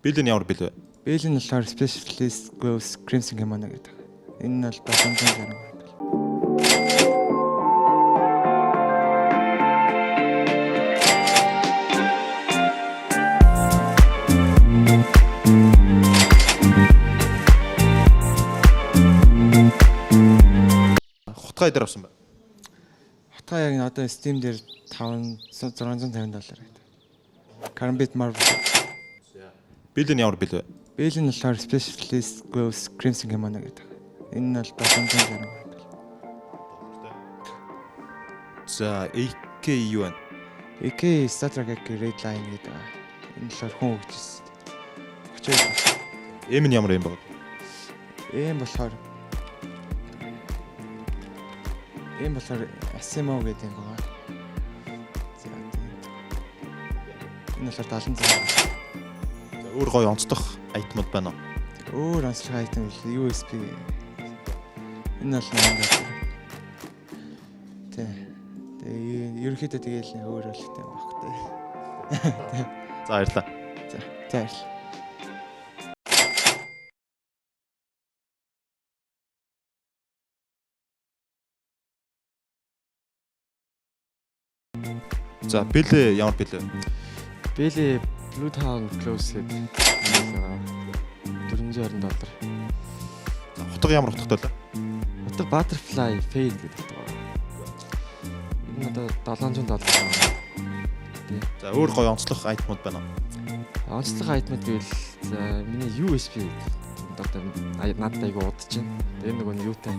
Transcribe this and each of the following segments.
Бил нь ямар бил вэ? Бил нь болохоор Specialist Gloves Crimson Kimono гэдэг. Энэ нь бол 760 байна. Хутгай дээр авсан байна. Хутгай яг одоо Steam дээр $650 гэдэг. Karambit Marvel. Бил нь ямар бил вэ? Бил нь болохоор Specialist Gloves Crimson Kimono гэдэг. Энэ нь бол 760 байна. За AK юу вэ? AK Star Trek Red Line гэдэг. Энэ болохоор хүн хөгжсөн. Очиж. Эм нь ямар юм бэ? Эм болохоор Asimo гэдэг юм байна. За тийм. Энэ болохоор 70 цаа. За өөр гоё онцлох айтмууд байна уу? Өөр онцлог айтем USB. Энэ бол нэг. Тэгээ ерөнхийдөө тэгээл өөр болтой байхгүй. За баярлалаа. За баярлалаа. За бил ямар бил вэ? Били Blue Town Close гэдэг $420. За хутга ямар хутгатай вэ? Хутга Butterfly Fade гэдэг байна. Энэ одоо $700 байна. За өөр гоё онцлох айтмууд байна уу? Онцлог айтмууд гэвэл за миний USB одоо надад айгу удаж байна. Тэр нэг нь юутай.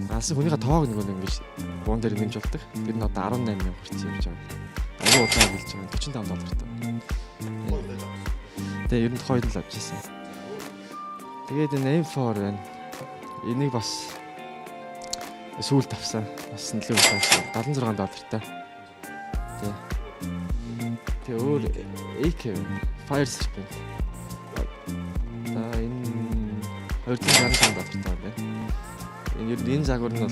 Алсан хүнийхээ тоог нэг ингэж буун дээр нэмж болдог. Тэр нь одоо 18,000 хүртэл явж байгаа. Айгу удаан хэлж байгаа $45 таа. Тэгээ ер нь хоёул л авч ирсэн. Тэгээд энэ M4 байна. Энийг бас сүүлд авсан. Бас нэлээд авсан. $76 таа. Тэгээ өөр AK Fire Serpent. За энэ $260 таа байна. Энэ загвар нь бол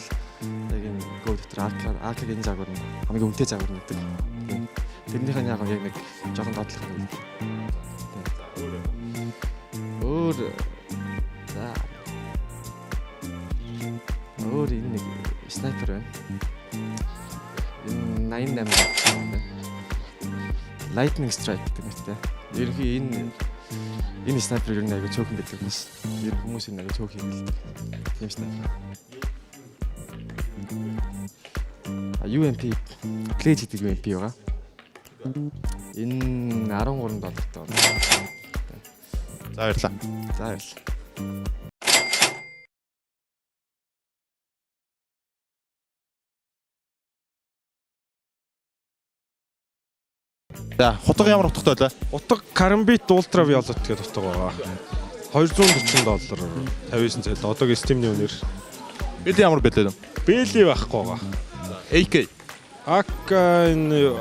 яг энэ Go дотор AK-ийн загвар нь хамгийн үнэтэй загвар нь гэдэг. Тэрнийх нь яг нэг жоохон дотлох юм. Өөр за өөр энэ нэг снайпер байна. Энэ 88 байна. Lightning Strike гэдэг нэртэй. Ерөнхий энэ снайпер ер нь аягүй цөөхөн гэдэг бас ер хүмүүс энэ аягүй цөөх юм л. Тийм снайпер. UMP Play гэдэг UMP байгаа. Энэ $13 таа. За баярлалаа. За баярлалаа. За хутга ямар хутгатай вэ? Утга Karambit Ultra Violet гэдэг утга байгаа. $240 59 цент. Одоогийн Steam-ийн үнээр. Бил ямар бил вэ? Били байхгүй байгаа. AK. AK энэ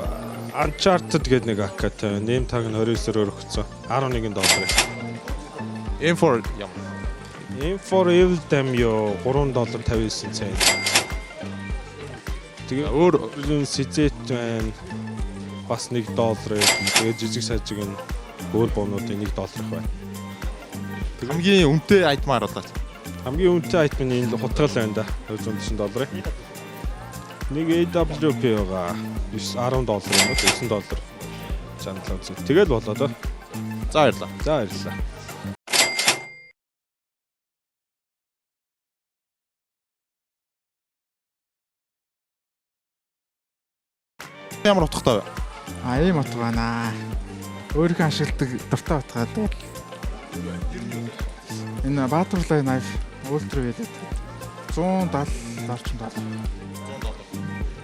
Uncharted гэдэг нэг AK-тай. Нэм таг нь 29-оор өгсөн. $11. M4 ямар? M4 Evil Damio $3.59 цент. Тэгээ өөр Sizet байна. Бас $1. Тэгээд жижиг сажиг нь өөр боонуудын $1 байна. Хамгийн үнэтэй айтм харуулаач. Хамгийн үнэтэй айтм нь энэ хутгал байна да. $290. Нэг AWP байгаа. $10 юм уу? $9 чанал үзээ. Тэгэл болоо доо. За баярлалаа. За баярлалаа. Ямар утгатай вэ? Ийм утга байна. Өөрийнхөө ашигладаг дуртай утгаа дээ. Энэ Butterfly Knife Ultra Violet $170 орчим доллар.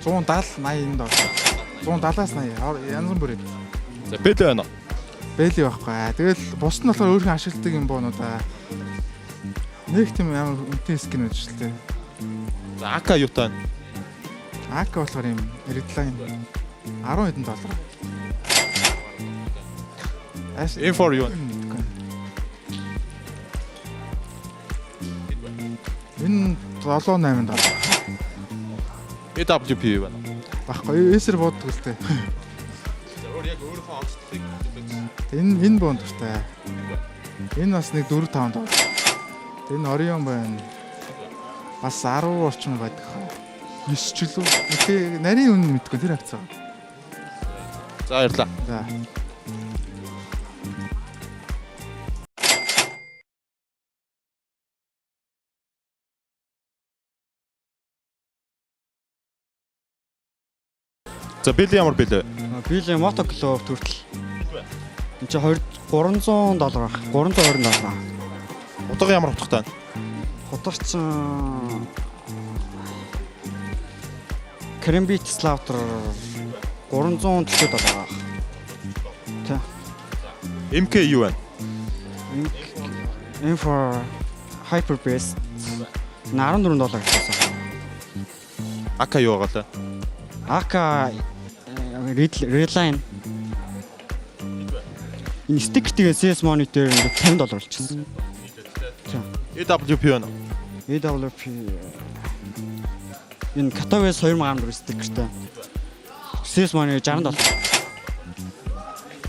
$170-$80. 170-аас 80 янз бүрээ. За бил байна уу? Бэли байхгүй. Тэгэл бус нь болохоор өөрийнхөө ашигладаг юм боонуудаа. Нэг тийм ямар үнэтэй скин үжилтэй. За AK юутай байна? AK болохоор юм Redline $10 доллар. M4 юу вэ? Энэ $7-8. AWP юу байна? Баггүй эсэр бууддаг л тээ. Өөр яг өөрийнхөө онцлогыг Энэ боонд дуртай. Энэ бас нэг 4 5 доллар. Энэ Orion байна. Бас 10 орчим байдаг. 9 ч лөө. Гэтэ нарийн үн мэдгүй тэр акц байгаа. За баярлаа. За. За бил ямар бил вэ? Бил мотоклуб төртөл. Энд чи 300 доллар ах. 320 доллар. Утга ямар утгатай? Хутагч Крембит Славтер 340 доллар ах. Тэ. MK юу вэ? Info Hyperbase 14 доллар гэсэн. Ака юу байгаа лээ? Ака Redline энэ стикер тэгээ CS monitor ингээд 50 доллар болчихсон. AWP байна. AWP энэ Katowice 2014 стикертэй. CS monitor 60 доллар.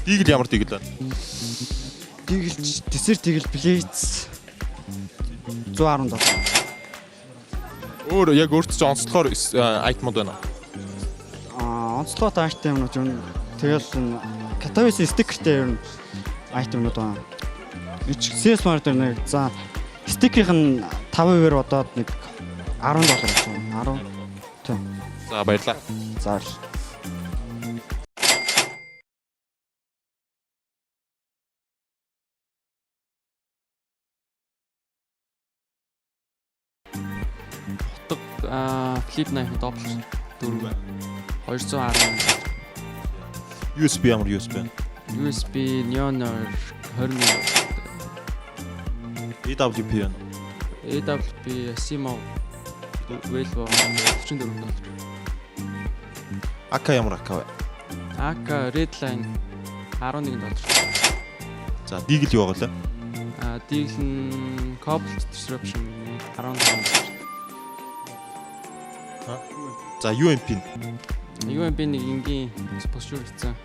Дигл ямар дигл вэ? Дигэлж десерт дигэл Blitz 110 доллар. Өөр яг өөртөө ч онцлохоор айтмууд байна. Онцлогтой айтемнууд юм. Тэгэл энэ Katowice стикертэй ер нь айтемнууд байна. CS monitor нэг за стикерийн 5%-ээр бодоод нэг 10 доллар болсон. 10. Тийм. За баярлаа. За. Flip knife Doppler 4 210. USB ямар USB байна? USB Neonor 21. AWP байна. AWP Simo Velvo 34 доллар. Ака ямар ака вэ? Aka Redline 11 доллар. За дигл юу байгаа лээ? Diglin Cobalt Disruption 15 доллар. За UMP нь UMP нэг энгийн спонсор хийсэн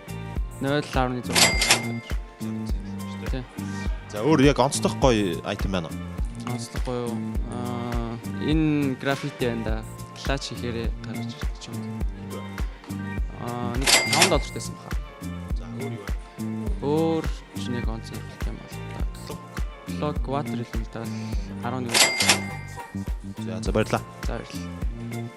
0.6. За өөр яг онцлох гоё айтем байна уу? Онцлохгүй юу? Энэ граффити байна да. Клач хийхээрээ гарч ирж байна. Нэг 5 доллартайсан баха. За өөр юу вэ? Өөр ч нэг онцлог юм байна. Log water elemental 11. За баярлаа. За баярлалаа.